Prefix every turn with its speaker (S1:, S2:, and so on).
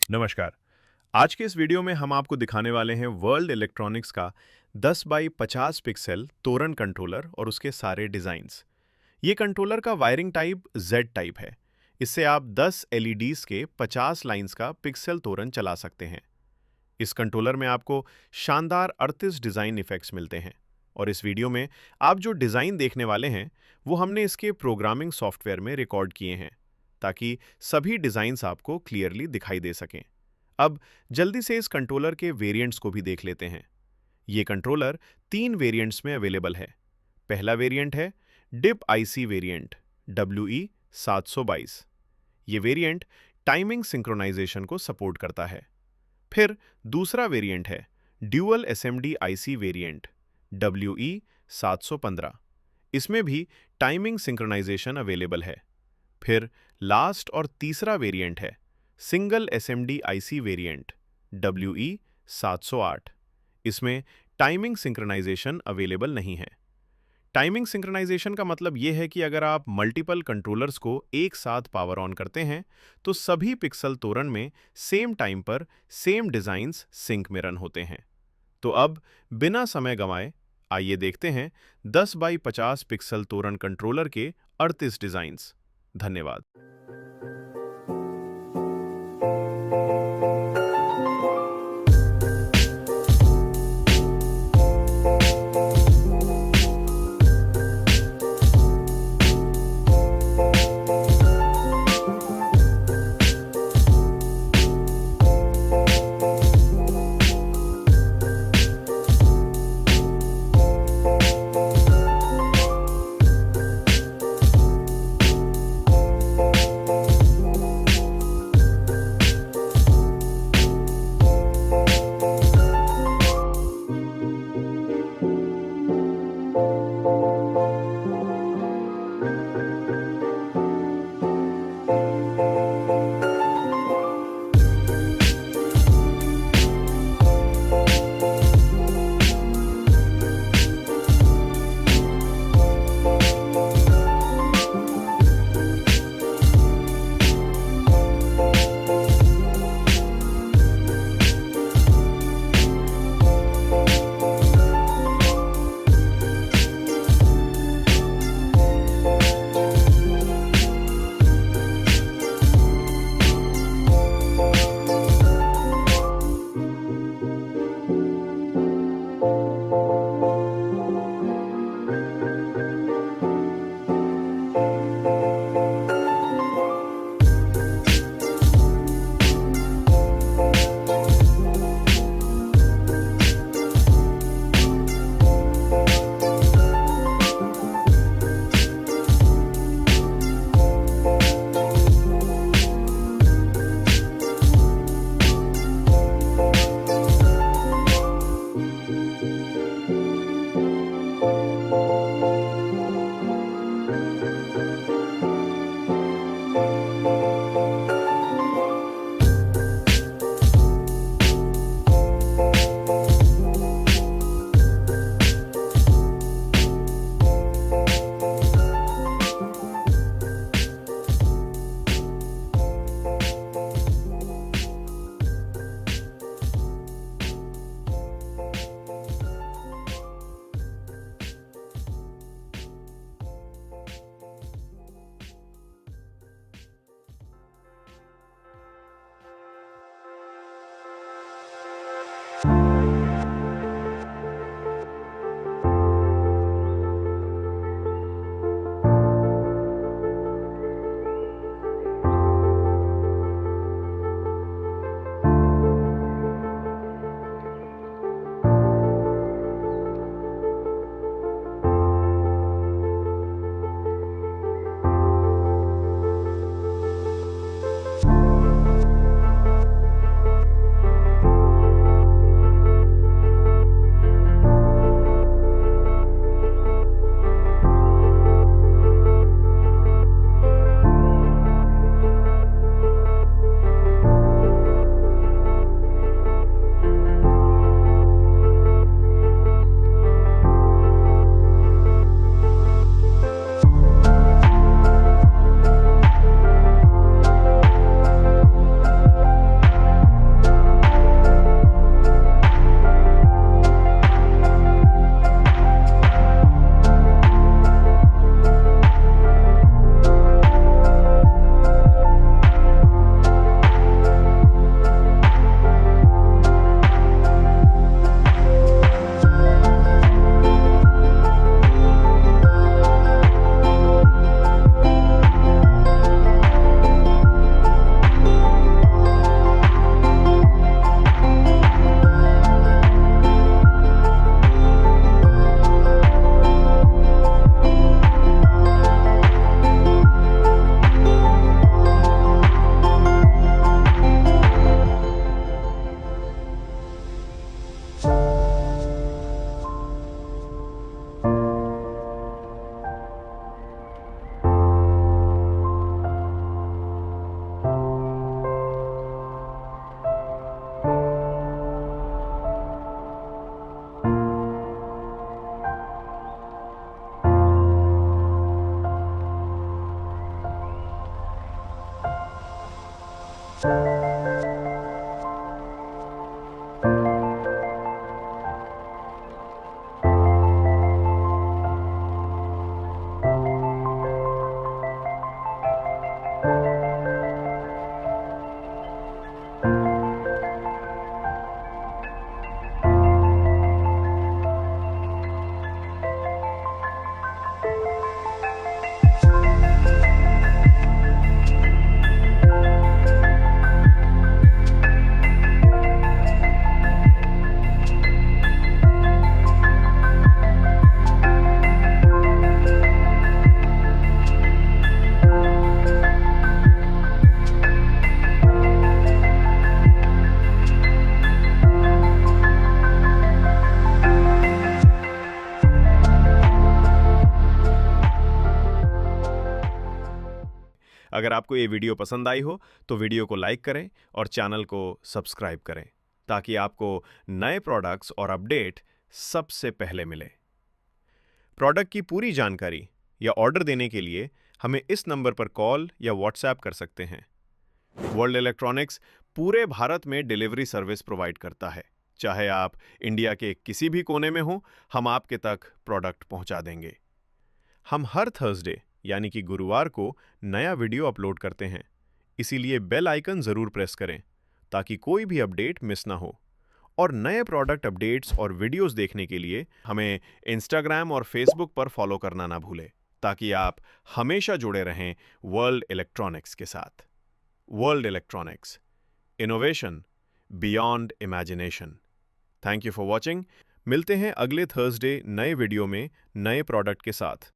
S1: नमस्कार। आज के इस वीडियो में हम आपको दिखाने वाले हैं वर्ल्ड इलेक्ट्रॉनिक्स का 10 बाई 50 पिक्सल तोरन कंट्रोलर और उसके सारे डिज़ाइंस। ये कंट्रोलर का वायरिंग टाइप Z टाइप है। इससे आप 10 LEDs के 50 लाइंस का पिक्सल तोरन चला सकते हैं। इस कंट्रोलर में आपको शानदार 38 डिज़ाइन इफेक्ट्स मिलते हैं और इस वीडियो में आप जो डिज़ाइन देखने वाले हैं वो हमने इसके प्रोग्रामिंग सॉफ्टवेयर में रिकॉर्ड किए हैं ताकि सभी डिज़ाइंस आपको क्लियरली दिखाई दे सकें। अब जल्दी से इस कंट्रोलर के वेरिएंट्स को भी देख लेते हैं। ये कंट्रोलर 3 वेरिएंट्स में अवेलेबल है। पहला वेरिएंट है डिप आईसी वेरिएंट WE722। ये वेरिएंट टाइमिंग सिंक्रोनाइजेशन को सपोर्ट करता है। फिर दूसरा वेरिएंट है dual SMD IC variant WE715। इसमें भी टाइमिंग सिंक्रोनाइजेशन अवेलेबल है। फिर लास्ट और तीसरा वेरिएंट है single SMD IC variant WE708। इसमें टाइमिंग सिंक्रोनाइजेशन अवेलेबल नहीं है। टाइमिंग सिंक्रोनाइजेशन का मतलब यह है कि अगर आप मल्टीपल कंट्रोलर्स को एक साथ पावर ऑन करते हैं तो सभी पिक्सल तोरन में सेम टाइम पर सेम डिजाइन्स सिंक में रन होते हैं। तो अब बिना समय गंवाए आइए देखते हैं 10 बाई 50 पिक्सल तोरन कंट्रोलर के 38 डिजाइन्स। धन्यवाद। अगर आपको ये वीडियो पसंद आई हो तो वीडियो को लाइक करें और चैनल को सब्सक्राइब करें ताकि आपको नए प्रोडक्ट्स और अपडेट सबसे पहले मिले। प्रोडक्ट की पूरी जानकारी या ऑर्डर देने के लिए हमें इस नंबर पर कॉल या व्हाट्सएप कर सकते हैं। वर्ल्ड इलेक्ट्रॉनिक्स पूरे भारत में डिलीवरी सर्विस प्रोवाइड करता है। चाहे आप इंडिया के किसी भी कोने में हो, हम आपके तक प्रोडक्ट पहुंचा देंगे। हम हर थर्सडे यानी कि गुरुवार को नया वीडियो अपलोड करते हैं, इसीलिए बेल आइकन जरूर प्रेस करें ताकि कोई भी अपडेट मिस ना हो। और नए प्रोडक्ट अपडेट्स और वीडियोस देखने के लिए हमें इंस्टाग्राम और फेसबुक पर फॉलो करना ना भूलें ताकि आप हमेशा जुड़े रहें वर्ल्ड इलेक्ट्रॉनिक्स के साथ। World electronics, innovation beyond imagination. Thank you for watching. मिलते हैं अगले थर्सडे नए वीडियो में नए प्रोडक्ट के साथ।